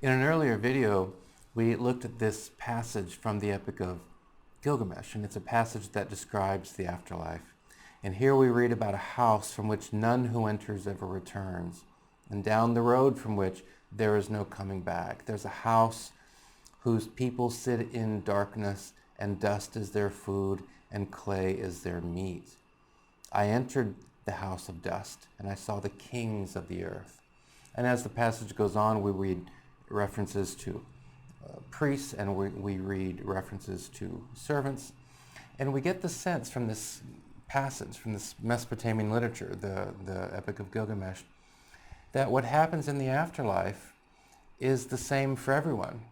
In an earlier video, we looked at this passage from the Epic of Gilgamesh, and it's a passage that describes the afterlife. And here we read about a house from which none who enters ever returns, and down the road from which there is no coming back. There's a house whose people sit in darkness, and dust is their food, and clay is their meat. I entered the house of dust, and I saw the kings of the earth. And as the passage goes on, we read references to priests, and we read references to servants. And we get the sense from this passage, from this Mesopotamian literature, the Epic of Gilgamesh, that what happens in the afterlife is the same for everyone.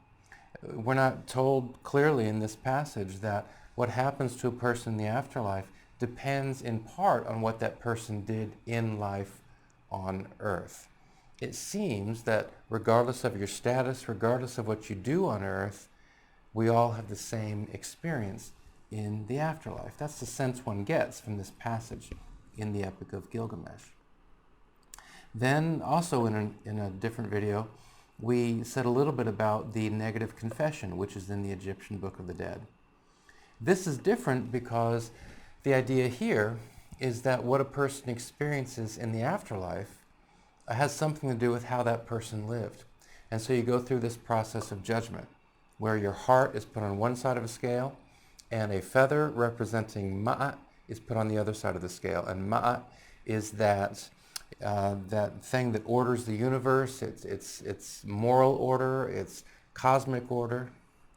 We're not told clearly in this passage that what happens to a person in the afterlife depends in part on what that person did in life on earth. It seems that regardless of your status, regardless of what you do on earth, we all have the same experience in the afterlife. That's the sense one gets from this passage in the Epic of Gilgamesh. Then also in a different video, we said a little bit about the negative confession, which is in the Egyptian Book of the Dead. This is different because the idea here is that what a person experiences in the afterlife has something to do with how that person lived. And so you go through this process of judgment, where your heart is put on one side of a scale, and a feather representing Ma'at is put on the other side of the scale. And Ma'at is that thing that orders the universe. It's moral order, it's cosmic order,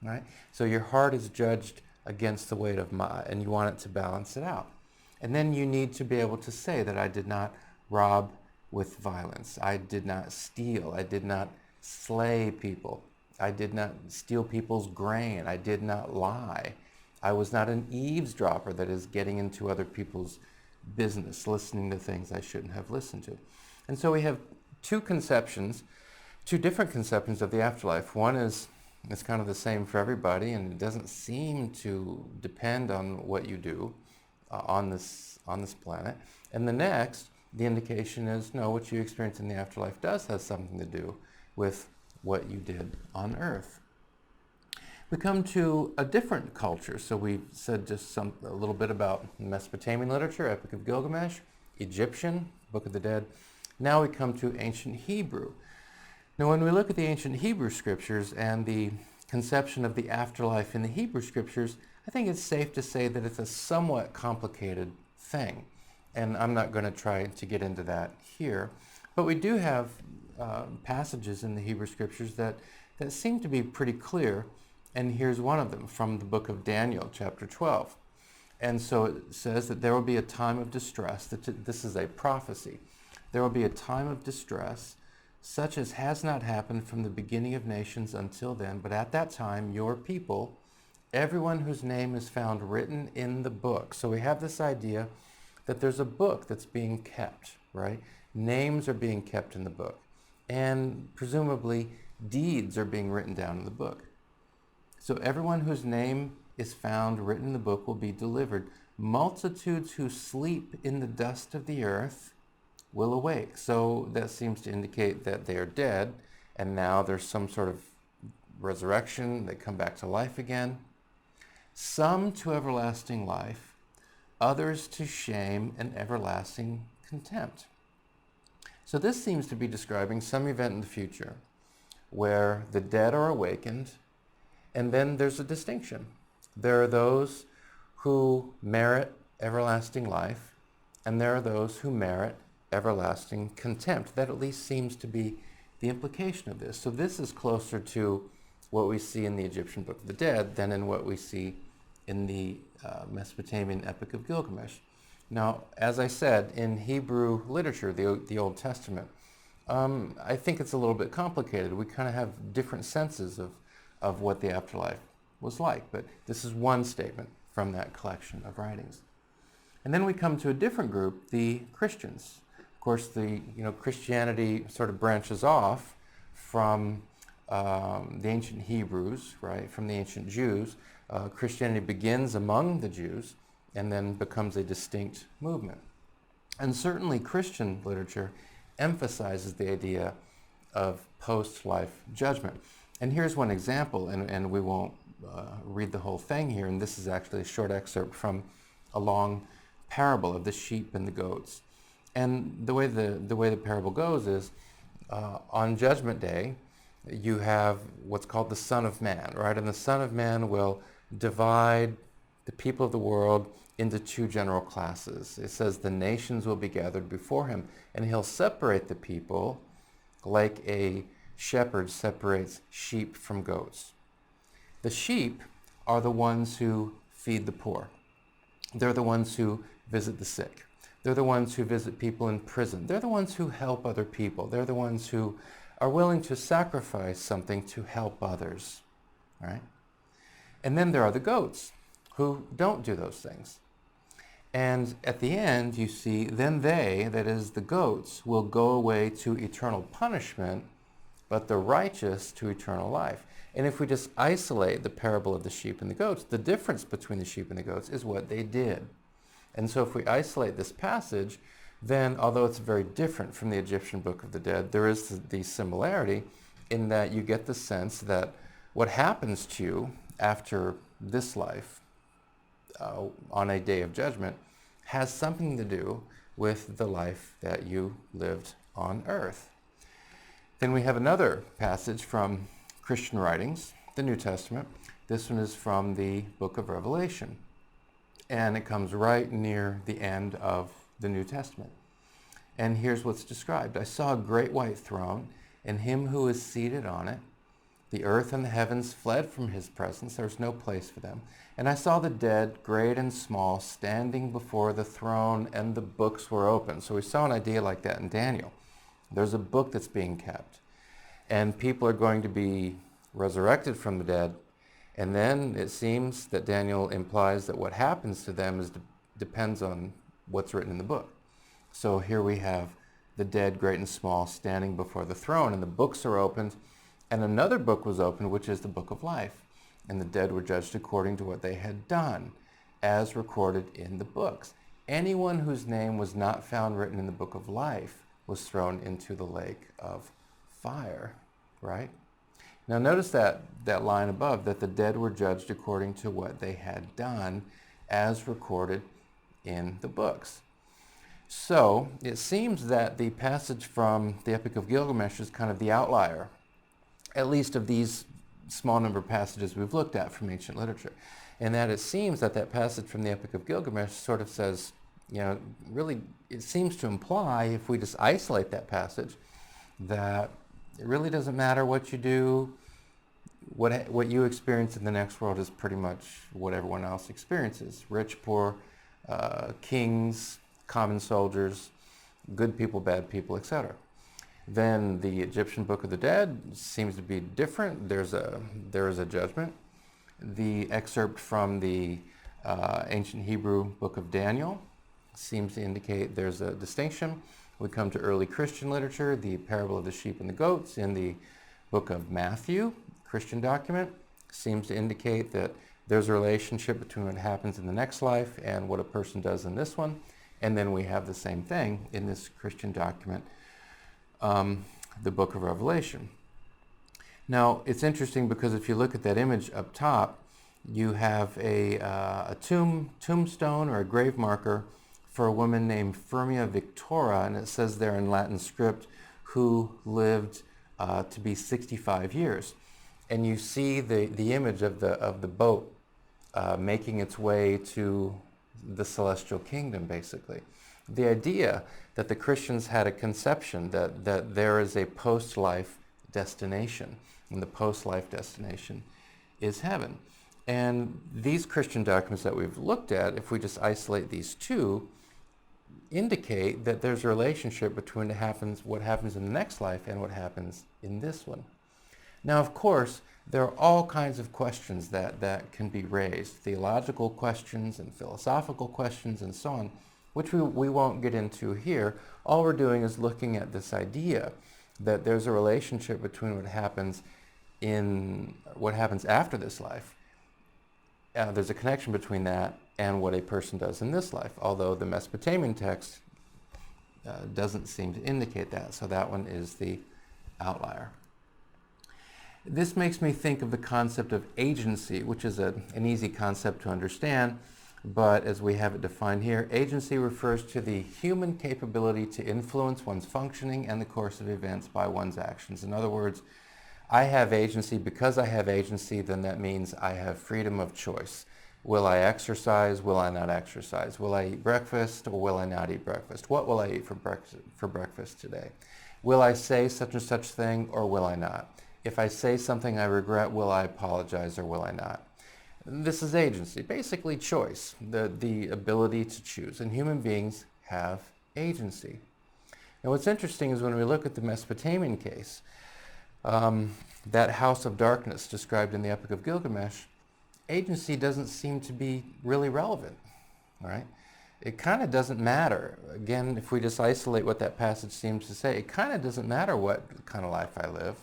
right? So your heart is judged against the weight of Ma'at, and you want it to balance it out. And then you need to be able to say that I did not rob with violence. I did not steal. I did not slay people. I did not steal people's grain. I did not lie. I was not an eavesdropper, that is, getting into other people's business, listening to things I shouldn't have listened to. And so we have two different conceptions of the afterlife. One is it's kind of the same for everybody, and it doesn't seem to depend on what you do on this planet. And the next, the indication is, no, what you experience in the afterlife does have something to do with what you did on earth. We come to a different culture. So we've said just a little bit about Mesopotamian literature, Epic of Gilgamesh, Egyptian, Book of the Dead. Now we come to ancient Hebrew. Now when we look at the ancient Hebrew scriptures and the conception of the afterlife in the Hebrew scriptures, I think it's safe to say that it's a somewhat complicated thing. And I'm not going to try to get into that here. But we do have passages in the Hebrew scriptures that seem to be pretty clear. And here's one of them from the book of Daniel, chapter 12. And so it says that there will be a time of distress. This is a prophecy. There will be a time of distress, such as has not happened from the beginning of nations until then. But at that time, your people, everyone whose name is found written in the book. So we have this idea that there's a book that's being kept, right? Names are being kept in the book. And presumably, deeds are being written down in the book. So everyone whose name is found written in the book will be delivered. Multitudes who sleep in the dust of the earth will awake. So that seems to indicate that they are dead, and now there's some sort of resurrection. They come back to life again. Some to everlasting life, others to shame and everlasting contempt. So this seems to be describing some event in the future where the dead are awakened, and then there's a distinction. There are those who merit everlasting life, and there are those who merit everlasting contempt. That at least seems to be the implication of this. So this is closer to what we see in the Egyptian Book of the Dead than in what we see in the Mesopotamian Epic of Gilgamesh. Now, as I said, in Hebrew literature, the Old Testament, I think it's a little bit complicated. We kind of have different senses of what the afterlife was like, but this is one statement from that collection of writings. And then we come to a different group, the Christians. Of course, Christianity sort of branches off from the ancient Hebrews, right, from the ancient Jews. Christianity begins among the Jews and then becomes a distinct movement. And certainly Christian literature emphasizes the idea of post-life judgment. And here's one example, and we won't read the whole thing here, and this is actually a short excerpt from a long parable of the sheep and the goats. And the way the parable goes is, on Judgment Day, you have what's called the Son of Man, right? And the Son of Man will divide the people of the world into two general classes. It says the nations will be gathered before him, and he'll separate the people like a shepherd separates sheep from goats. The sheep are the ones who feed the poor. They're the ones who visit the sick. They're the ones who visit people in prison. They're the ones who help other people. They're the ones who are willing to sacrifice something to help others, right? And then there are the goats who don't do those things. And at the end, you see, then they, that is the goats, will go away to eternal punishment, but the righteous to eternal life. And if we just isolate the parable of the sheep and the goats, the difference between the sheep and the goats is what they did. And so if we isolate this passage, then although it's very different from the Egyptian Book of the Dead, there is the similarity in that you get the sense that what happens to you after this life on a day of judgment has something to do with the life that you lived on earth. Then we have another passage from Christian writings, the New Testament. This one is from the book of Revelation, and it comes right near the end of the New Testament. And here's what's described. I saw a great white throne, and him who is seated on it. The earth and the heavens fled from his presence. There was no place for them. And I saw the dead, great and small, standing before the throne, and the books were open. So we saw an idea like that in Daniel. There's a book that's being kept, and people are going to be resurrected from the dead. And then it seems that Daniel implies that what happens to them depends on what's written in the book. So here we have the dead, great and small, standing before the throne, and the books are opened. And another book was opened, which is the book of life. And the dead were judged according to what they had done, as recorded in the books. Anyone whose name was not found written in the book of life was thrown into the lake of fire, right? Now notice that line above, that the dead were judged according to what they had done, as recorded in the books. So it seems that the passage from the Epic of Gilgamesh is kind of the outlier, at least of these small number of passages we've looked at from ancient literature. And that it seems that passage from the Epic of Gilgamesh sort of says, really, it seems to imply, if we just isolate that passage, that it really doesn't matter what you do. What you experience in the next world is pretty much what everyone else experiences. Rich, poor, kings, common soldiers, good people, bad people, etc. Then the Egyptian Book of the Dead seems to be different. There is a judgment. The excerpt from the ancient Hebrew Book of Daniel seems to indicate there's a distinction. We come to early Christian literature, the parable of the sheep and the goats in the book of Matthew, Christian document, seems to indicate that there's a relationship between what happens in the next life and what a person does in this one. And then we have the same thing in this Christian document, the book of Revelation. Now, it's interesting because if you look at that image up top, you have a tombstone or a grave marker for a woman named Firmia Victoria, and it says there in Latin script, who lived to be 65 years. And you see the image of the boat making its way to the celestial kingdom, basically. The idea that the Christians had a conception that there is a post-life destination, and the post-life destination is heaven. And these Christian documents that we've looked at, if we just isolate these two, indicate that there's a relationship between what happens in the next life and what happens in this one. Now, of course, there are all kinds of questions that can be raised, theological questions and philosophical questions and so on, which we won't get into here. All we're doing is looking at this idea that there's a relationship between what happens after this life. There's a connection between that and what a person does in this life, although the Mesopotamian text doesn't seem to indicate that. So that one is the outlier. This makes me think of the concept of agency, which is an easy concept to understand, but as we have it defined here, agency refers to the human capability to influence one's functioning and the course of events by one's actions. In other words, I have agency. Because I have agency, then that means I have freedom of choice. Will I exercise? Will I not exercise? Will I eat breakfast or will I not eat breakfast? What will I eat for breakfast today? Will I say such and such thing or will I not? If I say something I regret, will I apologize or will I not? This is agency, basically choice, the ability to choose. And human beings have agency. Now what's interesting is when we look at the Mesopotamian case, that house of darkness described in the Epic of Gilgamesh, agency doesn't seem to be really relevant, right? It kind of doesn't matter. Again, if we just isolate what that passage seems to say, it kind of doesn't matter what kind of life I live,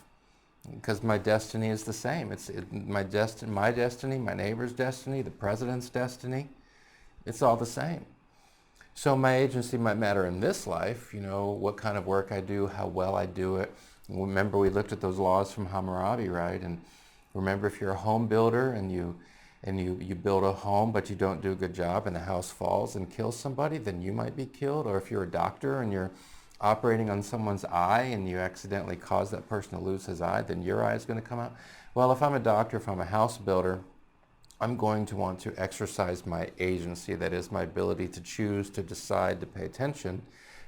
because my destiny is the same. My destiny, my neighbor's destiny, the president's destiny, it's all the same. So my agency might matter in this life, what kind of work I do, how well I do it. Remember we looked at those laws from Hammurabi, right? And remember, if you're a home builder and you build a home but you don't do a good job and the house falls and kills somebody, then you might be killed. Or if you're a doctor and you're operating on someone's eye and you accidentally cause that person to lose his eye, then your eye is going to come out. Well, if I'm a doctor, if I'm a house builder, I'm going to want to exercise my agency, that is my ability to choose, to decide, to pay attention,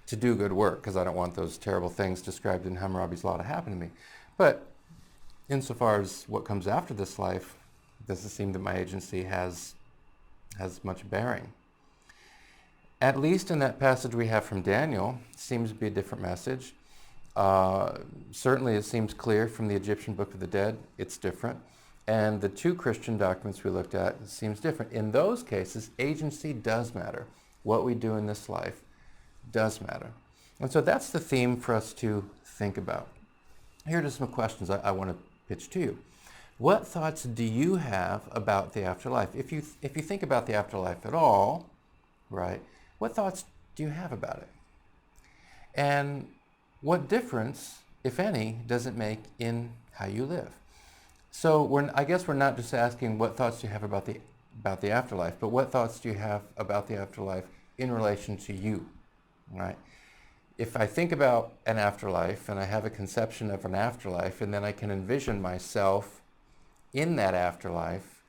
to do good work, because I don't want those terrible things described in Hammurabi's law to happen to me. But insofar as what comes after this life, it doesn't seem that my agency has much bearing. At least in that passage we have from Daniel, seems to be a different message. Certainly it seems clear from the Egyptian Book of the Dead, it's different. And the two Christian documents we looked at seems different. In those cases, agency does matter. What we do in this life does matter. And so that's the theme for us to think about. Here are just some questions I want to pitch to you. What thoughts do you have about the afterlife? If you think about the afterlife at all, right, what thoughts do you have about it? And what difference, if any, does it make in how you live? So I guess we're not just asking what thoughts do you have about the afterlife, but what thoughts do you have about the afterlife in relation to you, right? If I think about an afterlife and I have a conception of an afterlife and then I can envision myself in that afterlife,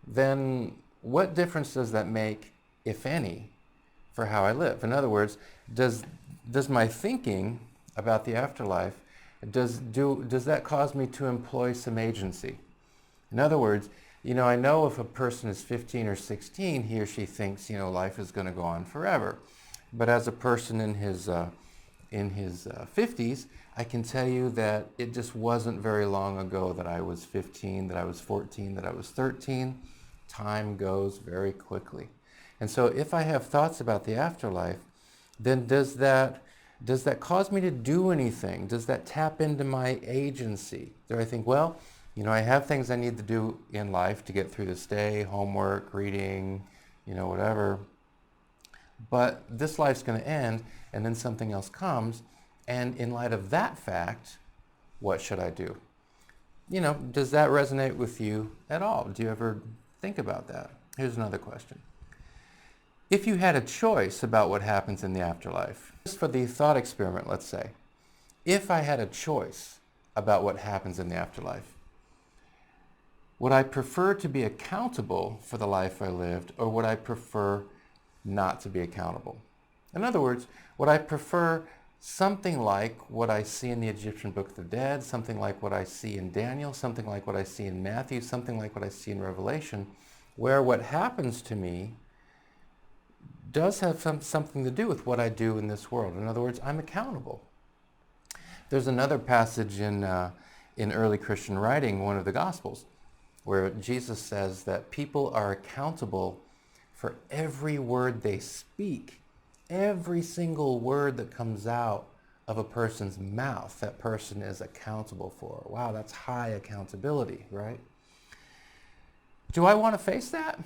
then what difference does that make, if any, for how I live? In other words, does my thinking about the afterlife, does that cause me to employ some agency? In other words, I know if a person is 15 or 16, he or she thinks, life is going to go on forever. But as a person in his 50s, I can tell you that it just wasn't very long ago that I was 15, that I was 14, that I was 13. Time goes very quickly. And so if I have thoughts about the afterlife, then does that cause me to do anything? Does that tap into my agency? Do I think, well, I have things I need to do in life to get through this day, homework, reading, whatever. But this life's going to end, and then something else comes. And in light of that fact, what should I do? Does that resonate with you at all? Do you ever think about that? Here's another question. If you had a choice about what happens in the afterlife, just for the thought experiment, let's say, if I had a choice about what happens in the afterlife, would I prefer to be accountable for the life I lived, or would I prefer not to be accountable? In other words, would I prefer something like what I see in the Egyptian Book of the Dead, something like what I see in Daniel, something like what I see in Matthew, something like what I see in Revelation, where what happens to me does have something to do with what I do in this world? In other words, I'm accountable. There's another passage in early Christian writing, one of the Gospels, where Jesus says that people are accountable for every word they speak. Every single word that comes out of a person's mouth, that person is accountable for. Wow, that's high accountability, right? Do I want to face that?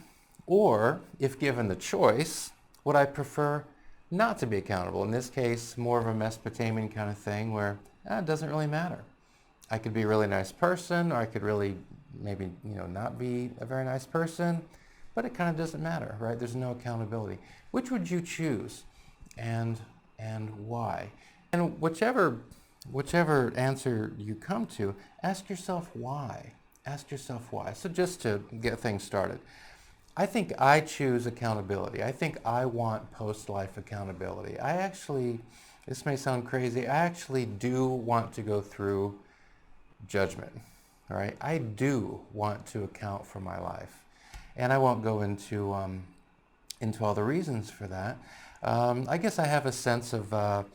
Or, if given the choice, would I prefer not to be accountable. In this case, more of a Mesopotamian kind of thing where it doesn't really matter. I could be a really nice person, or I could really maybe not be a very nice person, but it kind of doesn't matter, right? There's no accountability. Which would you choose, and why? And whichever answer you come to, ask yourself why. Ask yourself why. So just to get things started, I think I choose accountability. I think I want post-life accountability. This may sound crazy, I actually do want to go through judgment, all right? I do want to account for my life. And I won't go into all the reasons for that. I guess I have a sense of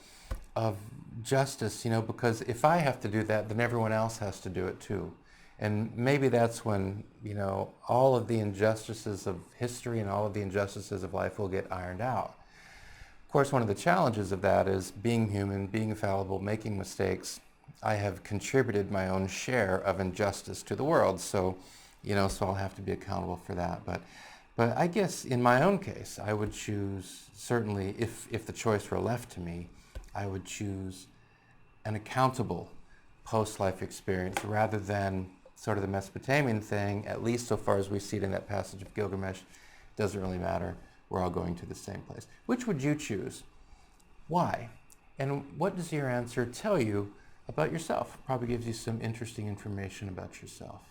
justice, because if I have to do that, then everyone else has to do it too. And maybe that's when, all of the injustices of history and all of the injustices of life will get ironed out. Of course, one of the challenges of that is being human, being fallible, making mistakes. I have contributed my own share of injustice to the world, so I'll have to be accountable for that. But I guess in my own case, I would choose, certainly if the choice were left to me, I would choose an accountable post-life experience rather than sort of the Mesopotamian thing, at least so far as we see it in that passage of Gilgamesh. Doesn't really matter. We're all going to the same place. Which would you choose? Why? And what does your answer tell you about yourself? Probably gives you some interesting information about yourself.